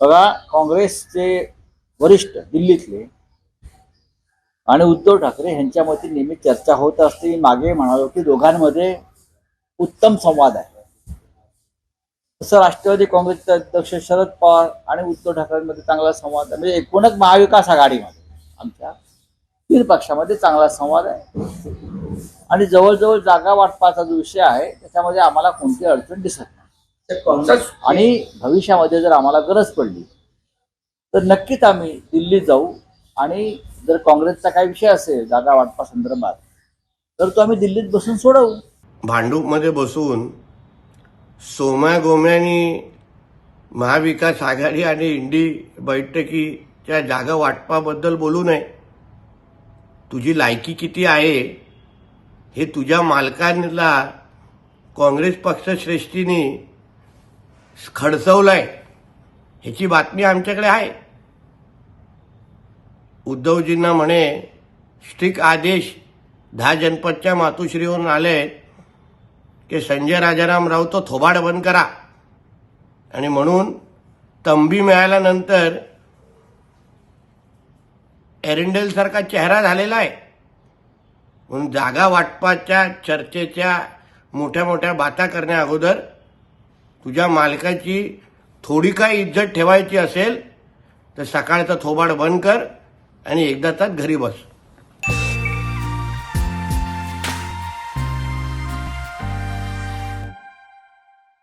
बघा, काँग्रेसचे वरिष्ठ दिल्लीतले आणि उद्धव ठाकरे यांच्यामध्ये नेहमी चर्चा होत असते. मागे म्हणालो की दोघांमध्ये उत्तम संवाद आहे. तसं राष्ट्रवादी काँग्रेसचे अध्यक्ष शरद पवार आणि उद्धव ठाकरेंमध्ये चांगला संवाद आहे. म्हणजे एकूणच महाविकास आघाडीमध्ये आमच्या 3 पक्षामध्ये चांगला संवाद आहे आणि जवळजवळ जागा वाटपाचा जो विषय आहे त्याच्यामध्ये आम्हाला कोणती अडचण दिसत नाही. काँग्रेस आणि भविष्यामध्ये जर आम्हाला गरज पडली तर नक्कीच आम्ही दिल्लीत जाऊ आणि जर काँग्रेसचा काही विषय असेल जागा वाटपा संदर्भात तर तो आम्ही दिल्लीत बसून सोडवू. भांडूपमध्ये बसून सोम्या गोम्यानी महाविकास आघाडी आणि इंडी बैठकीच्या जागा वाटपाबद्दल बोलू नये. तुझी लायकी किती आहे हे तुझ्या मालकांना काँग्रेस पक्षश्रेष्ठींनी खडसवलंय ह्याची बातमी आमच्याकडे आहे. उद्धवजींना म्हणे स्ट्रिक्ट आदेश 10 जनपदच्या मातोश्रीवरून आले की संजय राजाराम राऊत थोबाड बंद करा, आणि म्हणून तंबी मिळाल्यानंतर एरंडेल सारखा चेहरा झालेला आहे. म्हणून जागा वाटपाच्या चर्चेच्या मोठ्या मोठ्या बाता करण्या अगोदर तुझ्या मालकाची थोडी काय इज्जत ठेवायची असेल तर सकाळचं थोबाड बंद कर आणि एकदा तर घरी बस.